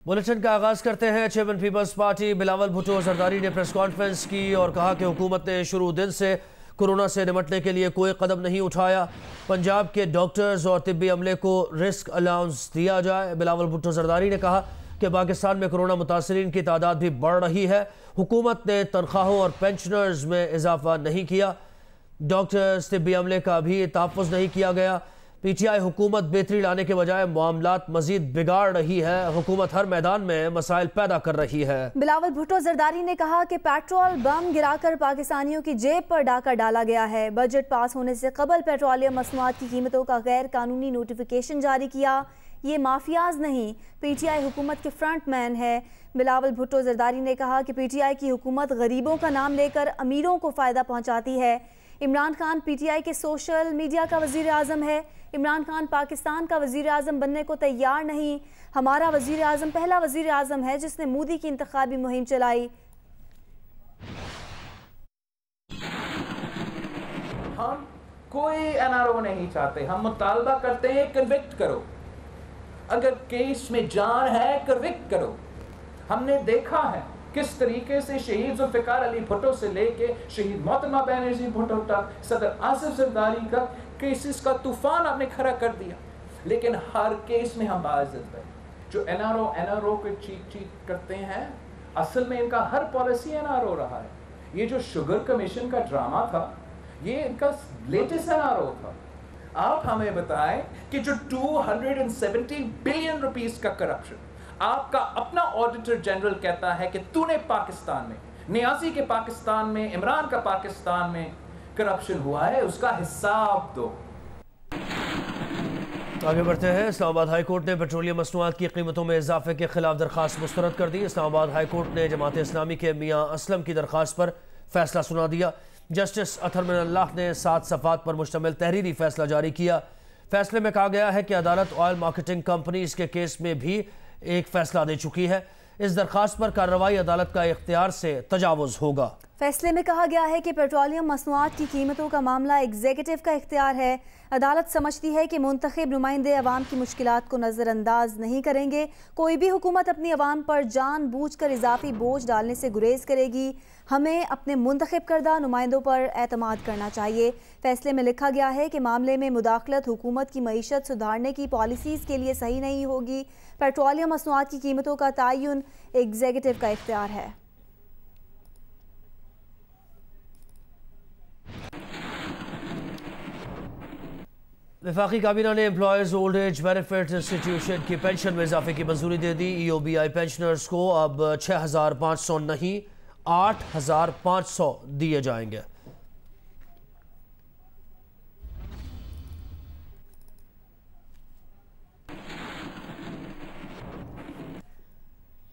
Bulletin का आगाज करते हैं। चेयरमैन पीपल्स पार्टी बिलावल भुट्टो जरदारी ने प्रेस कॉन्फ्रेंस की और कहा कि हुकूमत ने शुरू दिन से कोरोना से निपटने के लिए कोई कदम नहीं उठाया। पंजाब के डॉक्टर्स और तिब्बी अमले को रिस्क अलाउंस दिया जाए। बिलावल भुट्टो जरदारी ने कहा कि पाकिस्तान में कोरोना मुतासरीन की तादाद भी बढ़ रही है। हुकूमत ने तनख्वाहों और पेंशनर्स में इजाफा नहीं किया। डॉक्टर्स तिब्बी अमले का भी तहफ़्फ़ुज़ नहीं किया गया। पीटीआई हुकूमत बेहतरी लाने के बजाय मामलात मजीद बिगाड़ रही है। हुकूमत हर मैदान में मसाइल पैदा कर रही है। बिलावल भुट्टो जरदारी ने कहा कि पेट्रोल बम गिराकर पाकिस्तानियों की जेब पर डाका डाला गया है। बजट पास होने से कबल पेट्रोलियम मसनूआत की कीमतों का गैर कानूनी नोटिफिकेशन जारी किया। ये माफियाज नहीं, पीटीआई हुकूमत के फ्रंट मैन है। बिलावल भुट्टो जरदारी ने कहा कि पीटीआई की हुकूमत गरीबों का नाम लेकर अमीरों को फ़ायदा पहुँचाती है। इमरान खान पीटीआई के सोशल मीडिया का वज़ीर आज़म है। इमरान खान पाकिस्तान का वज़ीर आज़म बनने को तैयार नहीं। हमारा वज़ीर आज़म पहला वज़ीर आज़म है जिसने मोदी की इंतखाबी मुहिम चलाई। हम कोई एनआरओ नहीं चाहते, हम मुतालबा करते हैं कन्विक्ट करो। अगर केस में जान है कन्विक्ट करो। हमने देखा है किस तरीके से शहीद जुल्फ़िकार अली भुट्टो से लेके शहीद मोहतरमा बेनज़ीर भुट्टो तक, सदर आसिफ जरदारी का केसेस का तूफान आपने खड़ा कर दिया। लेकिन हर केस में हम बाइज्जत रहे। जो एनआरओ को ठीक करते हैं, असल में इनका हर पॉलिसी एनआरओ रहा है। ये जो शुगर कमीशन का ड्रामा था, ये इनका लेटेस्ट एनआरओ था। आप हमें बताएं कि जो 270 बिलियन रुपीस का करप्शन आपका अपना ऑडिटर जनरल कहता है कि तूने पाकिस्तान में, नियाजी के पाकिस्तान में, इमरान का पाकिस्तान में करप्शन हुआ है, उसका हिसाब दो। आगे बढ़ते हैं। इस्लामाबाद हाई कोर्ट ने पेट्रोलियम मसनूआत की कीमतों में इजाफे के खिलाफ दरखास्त मुस्तरद कर दी। इस्लामाबाद हाई कोर्ट ने जमात इस्लामी के मियाँ असलम की दरखास्त पर फैसला सुना दिया। जस्टिस अतहर मिनल्लाह ने 7 सफ़ात पर मुश्तमिल तहरीरी फैसला जारी किया। फैसले में कहा गया है कि अदालत ऑयल मार्केटिंग कंपनीज के केस में भी एक फैसला दे चुकी है। इस दरखास्त पर कार्रवाई अदालत का इख्तियार से तजावुज़ होगा। फैसले में कहा गया है कि पेट्रोलियम मसनूआत की कीमतों का मामला एग्जीक्यूटिव का इख्तियार है। अदालत समझती है कि मुंतखब नुमाइंदे अवाम की मुश्किलात को नज़रअंदाज नहीं करेंगे। कोई भी हुकूमत अपनी अवाम पर जानबूझकर इजाफी बोझ डालने से गुरेज करेगी। हमें अपने मुंतखब करदा नुमाइंदों पर एतमाद करना चाहिए। फैसले में लिखा गया है कि मामले में मुदाखलत हुकूमत की मईशत सुधारने की पॉलिसीज़ के लिए सही नहीं होगी। पेट्रोलियम मसनूआत की कीमतों का तयन एग्जीक्यूटिव का इख्तियार है। वफाकी काबीना ने employees old age benefit institution की पेंशन में इजाफे की मंजूरी दे दी। EOBI पेंशनर्स को अब 6,500 नहीं 8,500 दिए जाएंगे।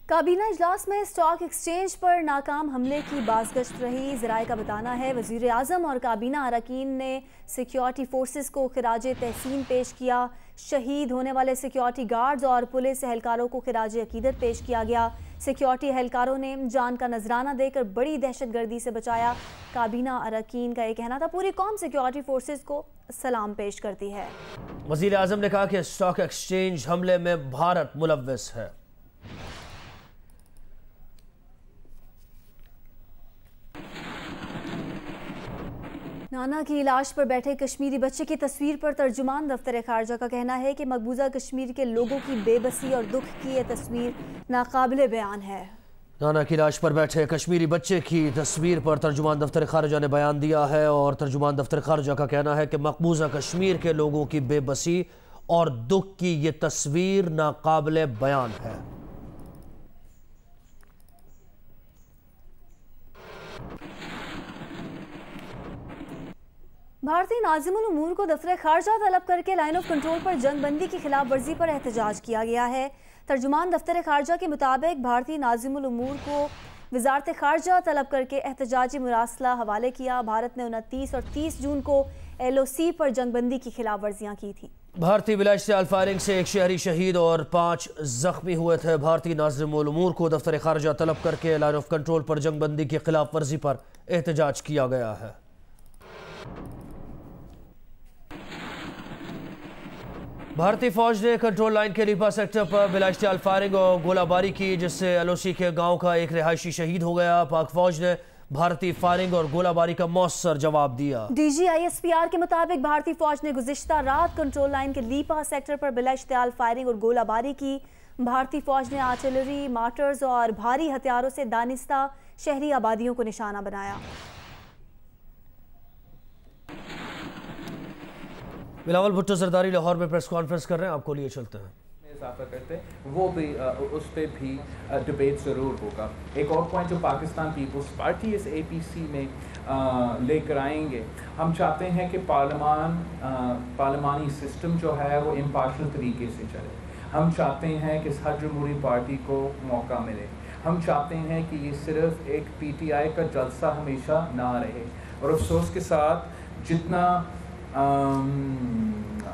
काबीना इजलास में स्टॉक एक्सचेंज पर नाकाम हमले की बाज़गश्त रही। ज़राए का बताना है वज़ीर आज़म और काबीना अरकान ने सिक्योरिटी फोर्सेस को खिराज तहसीन पेश किया। शहीद होने वाले सिक्योरिटी गार्ड्स और पुलिस एहलकारों को खिराज अकीदत पेश किया गया। सिक्योरिटी एहलकारों ने जान का नजराना देकर बड़ी दहशतगर्दी से बचाया। काबीना अरकान का यह कहना था पूरी कौम सिक्योरिटी फोर्सेस को सलाम पेश करती है। वज़ीर आज़म ने कहा कि स्टॉक एक्सचेंज हमले में भारत मुलव्वस है। नाना की लाश पर बैठे कश्मीरी बच्चे की तस्वीर पर तर्जुमान दफ्तर खारजा का कहना है कि मकबूजा कश्मीर के लोगों की बेबसी और दुख की यह तस्वीर नाकाबिले बयान है। नाना की लाश पर बैठे कश्मीरी बच्चे की तस्वीर पर तर्जुमान दफ्तर खारजा ने बयान दिया है और तर्जुमान दफ्तर खारजा का कहना है कि मकबूजा कश्मीर के लोगों की बेबसी और दुख की ये तस्वीर नाकाबिले बयान है। भारतीय नाज़िमुल उमूर को दफ्तर खारजा तलब करके लाइन ऑफ कंट्रोल पर जंगबंदी की खिलाफ वर्जी पर एहतजाज किया गया है। तर्जुमान दफ्तर खारजा के मुताबिक भारतीय नाज़िमुल उमूर को वजारत खारजा तलब करके एहतजाजी मुरासला हवाले किया। भारत ने 29 और 30 जून को LOC पर जंगबंदी की खिलाफ वर्जियाँ की थी। भारतीय बिलाइश्तियाल फायरिंग से एक शहरी शहीद और 5 जख्मी हुए थे। भारतीय नाज़िमुल उमूर को दफ्तर खारजा तलब करके लाइन ऑफ कंट्रोल पर जंगबंदी की खिलाफ वर्जी पर एहतजाज किया गया है। भारतीय फौज ने कंट्रोल लाइन के लीपा सेक्टर पर बिलाइश्तियाल फायरिंग और गोलाबारी की, जिससे एलओसी के गांव का एक रिहायशी शहीद हो गया। पाक फौज ने भारतीय फायरिंग और गोलाबारी का मौसर जवाब दिया। DGISPR के मुताबिक भारतीय फौज ने गुज़िश्ता रात कंट्रोल लाइन के लीपा सेक्टर पर बिलाइश्तियाल फायरिंग और गोलाबारी की। भारतीय फौज ने आर्टिलरी, मार्टर्स और भारी हथियारों से दानिस्ता शहरी आबादियों को निशाना बनाया। बिलावल भुट्टो जरदारी लाहौर में प्रेस कॉन्फ्रेंस कर रहे हैं, आपको लिए चलते हैं। इजाफा करते वो भी उस पर भी डिबेट ज़रूर होगा। एक और पॉइंट जो पाकिस्तान पीपल्स पार्टी इस APC में लेकर आएंगे, हम चाहते हैं कि पार्लिमानी सिस्टम जो है वो इम्पार्शल तरीके से चले। हम चाहते हैं कि हर जमहूरी पार्टी को मौका मिले। हम चाहते हैं कि ये सिर्फ एक PTI का जलसा हमेशा ना रहे। और अफसोस के साथ जितना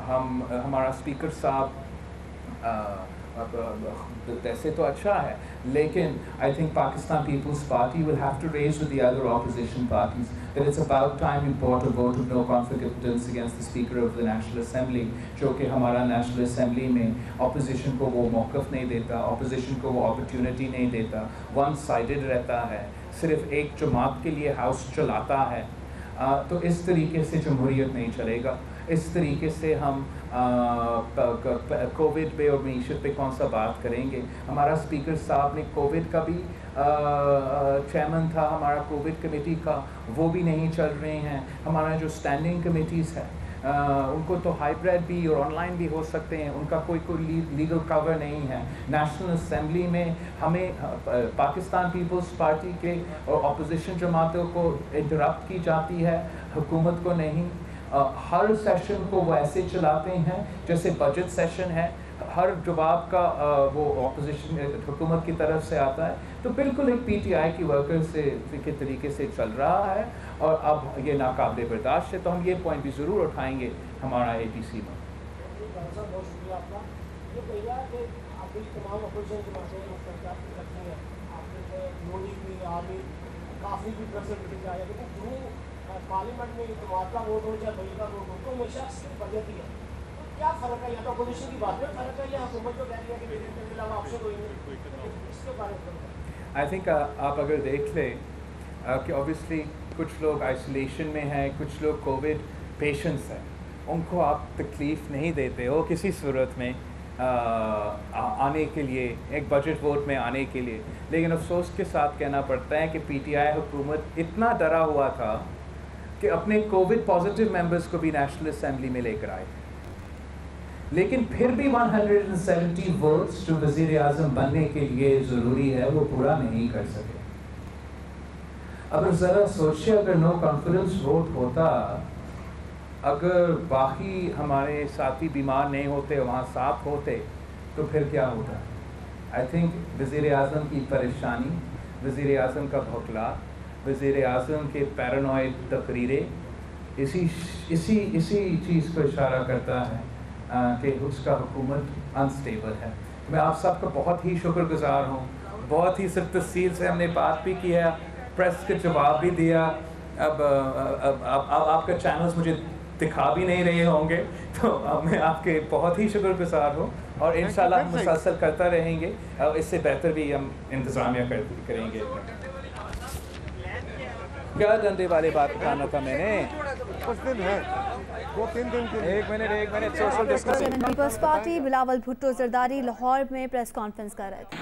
हमारा स्पीकर साहब वैसे तो अच्छा है, लेकिन I think Pakistan Peoples Party will have to raise with the other opposition parties that it's about time we put a vote of no confidence against the speaker of the national assembly, जो कि हमारा नेशनल असेंबली में opposition को वो मौक़िफ़ नहीं देता, opposition को वो अपॉर्चुनिटी नहीं देता, वन साइडेड रहता है, सिर्फ एक जमात के लिए हाउस चलाता है। तो इस तरीके से जमहूरियत नहीं चलेगा। इस तरीके से हम कोविड पे और मीशत पे कौन सा बात करेंगे। हमारा स्पीकर साहब ने कोविड का भी चेयरमैन था हमारा कोविड कमेटी का, वो भी नहीं चल रहे हैं। हमारा जो स्टैंडिंग कमेटीज़ है उनको तो हाइब्रिड भी और ऑनलाइन भी हो सकते हैं, उनका कोई लीगल कवर नहीं है। नेशनल असेंबली में हमें पाकिस्तान पीपल्स पार्टी के और अपोजिशन जमातों को इंटरप्ट की जाती है, हुकूमत को नहीं। हर सेशन को वो ऐसे चलाते हैं जैसे बजट सेशन है, हर जवाब का वो ऑपोजिशन हुकूमत की तरफ से आता है। तो बिल्कुल एक PTI की वर्कर से के तरीके से चल रहा है और अब ये नाकाबिले बर्दाश्त है। तो हम ये पॉइंट भी ज़रूर उठाएंगे हमारा APC में। पार्लियामेंट में तबादला वोट हो या बहिष्कार वोट हो तो हमेशा सिर्फ बजट ही है। क्या फ़र्क है? या तो अपोजिशन की बात में फ़र्क है या हुकूमत को कह रही है कि बजट के अलावा ऑप्शन कोई नहीं, इसके बारे में आई थिंक आप अगर देख लें कि ऑब्वियसली कुछ लोग आइसोलेशन में हैं, कुछ लोग कोविड पेशेंट्स हैं, उनको आप तकलीफ़ नहीं देते हो किसी सूरत में आने के लिए, एक बजट वोट में आने के लिए। लेकिन अफसोस के साथ कहना पड़ता है कि PTI हुकूमत इतना डरा हुआ था कि अपने कोविड पॉजिटिव मेंबर्स को भी नेशनल असेंबली में लेकर आए, लेकिन फिर भी 170 वोट्स जो वज़ीर आज़म बनने के लिए ज़रूरी है वो पूरा नहीं कर सके। अगर ज़रा सोचिए, अगर नो कॉन्फिडेंस वोट होता, अगर बाकी हमारे साथी बीमार नहीं होते, वहाँ साफ होते, तो फिर क्या होता? आई थिंक वज़ीर आज़म की परेशानी, वज़ीर आज़म का भौखला, वज़ीर आज़म के पैरानॉइड तकरीरें इसी चीज़ को इशारा करता है कि उसका हुकूमत अनस्टेबल है। मैं आप सबका बहुत ही शुक्रगुज़ार हूँ, बहुत ही सिर्फ तफसील से हमने बात भी की है, प्रेस के जवाब भी दिया। अब आपका चैनल्स मुझे दिखा भी नहीं रहे होंगे, तो मैं आपके बहुत ही शुक्रगुज़ार हूँ और इंशाल्लाह हम मुसलसल करता रहेंगे और इससे बेहतर भी हम इंतज़ामिया करेंगे। क्या डंडे वाली बात बताना था मैंने? कुछ दिन है, 2-3 दिन के। एक minute social distancing. Peoples Party Bilawal Bhutto Zardari Lahore में प्रेस कॉन्फ्रेंस कर रहे थे।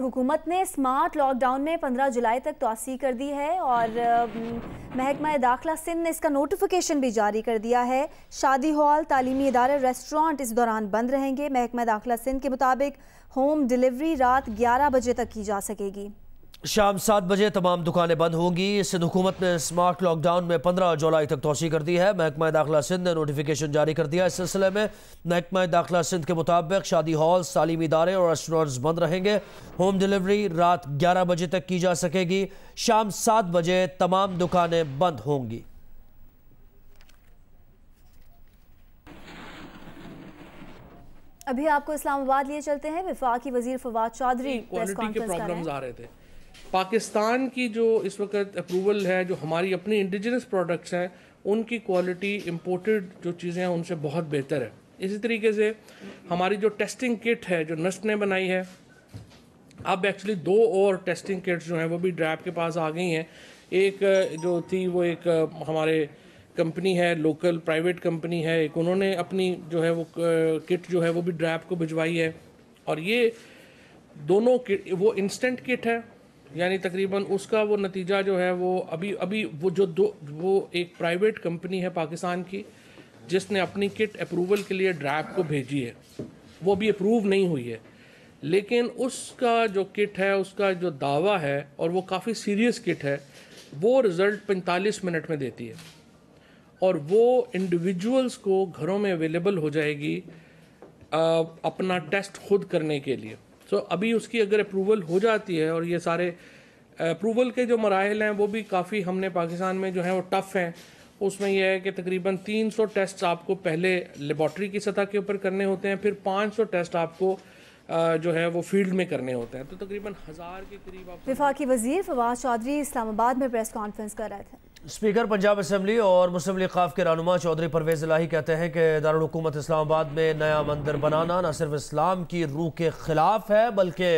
हुकूमत ने स्मार्ट लॉकडाउन में 15 जुलाई तक तोसी कर दी है और महकमा दाखिला सिंध ने इसका नोटिफिकेशन भी जारी कर दिया है। शादी हॉल, तालीमी इदारे, रेस्टोरेंट इस दौरान बंद रहेंगे। महकमा दाखिला सिंध के मुताबिक होम डिलीवरी रात 11 बजे तक की जा सकेगी। शाम 7 बजे तमाम दुकानें बंद होंगी। सिंध हुकूमत ने स्मार्ट लॉकडाउन में 15 जुलाई तक तोसी कर दी है। महकमा दाखिला सिंध ने नोटिफिकेशन जारी कर दिया। इस सिलसिले में महकमा दाखिला सिंध के मुताबिक शादी हॉल, तालीमी इदारे और रेस्टोरेंट्स बंद रहेंगे। होम डिलीवरी रात 11 बजे तक की जा सकेगी। शाम 7 बजे तमाम दुकानें बंद होंगी। अभी आपको इस्लामाबाद लिए चलते हैं। वफाकी वजीर फवाद चौधरी प्रेस कॉन्फ्रेंस कर रहे हैं। आ रहे थे। पाकिस्तान की जो इस वक्त अप्रूवल है, जो हमारी अपनी इंडिजिनस प्रोडक्ट्स हैं, उनकी क्वालिटी इम्पोर्टेड जो चीज़ें हैं उनसे बहुत बेहतर है। इसी तरीके से हमारी जो टेस्टिंग किट है जो नस्ट ने बनाई है, अब एक्चुअली 2 और टेस्टिंग किट्स जो हैं वो भी ड्रैप के पास आ गई हैं। एक जो थी वो एक हमारे कंपनी है, लोकल प्राइवेट कंपनी है, एक उन्होंने अपनी जो है वो किट जो है वो भी ड्रैप को भिजवाई है। और ये दोनों किट वो इंस्टेंट किट है, यानी तकरीबन उसका वो नतीजा जो है वो अभी वो एक प्राइवेट कंपनी है पाकिस्तान की जिसने अपनी किट अप्रूवल के लिए ड्रैप को भेजी है, वो भी अप्रूव नहीं हुई है, लेकिन उसका जो किट है उसका जो दावा है और वो काफ़ी सीरियस किट है, वो रिज़ल्ट 45 मिनट में देती है और वो इंडिविजुअल्स को घरों में अवेलेबल हो जाएगी अपना टेस्ट खुद करने के लिए। सो अभी उसकी अगर अप्रूवल हो जाती है, और ये सारे अप्रूवल के जो मराहल हैं वो भी काफ़ी हमने पाकिस्तान में जो है वो टफ़ हैं। उसमें यह है कि तकरीबन 300 टेस्ट आपको पहले लेबॉर्ट्री की सतह के ऊपर करने होते हैं, फिर 500 टेस्ट आपको जो है वो फील्ड में करने होते हैं, तो तकरीबन 1000 के करीब आप। वफाकी वज़ीर फवाद चौधरी इस्लामाबाद में प्रेस कॉन्फ्रेंस कर रहे थे। स्पीकर पंजाब असम्बली और मुस्लिम लीग ख़ाफ के रहनुमा चौधरी परवेज़ इलाही कहते हैं कि दारुल हुकूमत इस्लामाबाद में नया मंदिर बनाना न सिर्फ इस्लाम की रूह के ख़िलाफ़ है बल्कि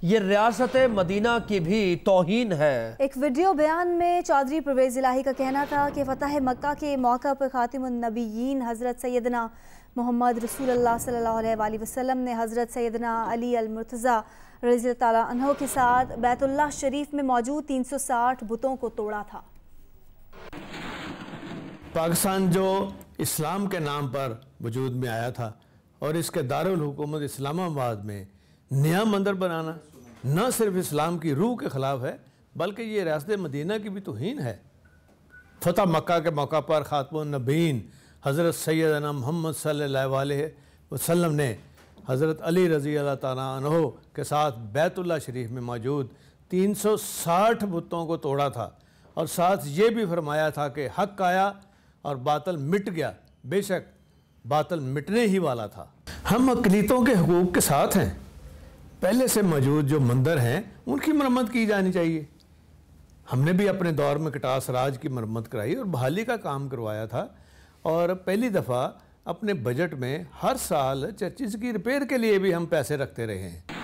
ये रियासत मदीना की भी तौहीन है। एक वीडियो बयान में चौधरी परवेज़ इलाही का कहना था कि फ़तह मक्का के मौका पर खातिमुन नबीयीन हज़रत सैयदना मोहम्मद रसूलुल्लाह सल्लल्लाहु अलैहि वसल्लम ने हज़रत सैयदना अली अल मुर्तज़ा रज़ी अल्लाह अन्हु के साथ बैतुल्लाह शरीफ में मौजूद 360 बुतों को तोड़ा था। पाकिस्तान जो इस्लाम के नाम पर वजूद में आया था और इसके दारुल हुकूमत इस्लामाबाद में नया मंदिर बनाना न सिर्फ इस्लाम की रूह के ख़िलाफ़ है बल्कि ये रियासत मदीना की भी तौहीन है। फ़तह मक्का के मौका पर खातमुन नबीयीन हज़रत सैयदना मोहम्मद सल्लल्लाहु अलैहि वसल्लम ने हज़रत अली रज़ी अल्लाह तआला अन्हु के साथ बैतुल्लाह शरीफ में मौजूद 360 बुतों को तोड़ा था और साथ ये भी फरमाया था कि हक़ आया और बातिल मिट गया। बेशक बातिल मिटने ही वाला था। हम अक़लीतों के हुकूक के साथ हैं। पहले से मौजूद जो मंदिर हैं उनकी मरम्मत की जानी चाहिए। हमने भी अपने दौर में कटास राज की मरम्मत कराई और बहाली का काम करवाया था और पहली दफ़ा अपने बजट में हर साल चर्चिज़ की रिपेयर के लिए भी हम पैसे रखते रहे हैं।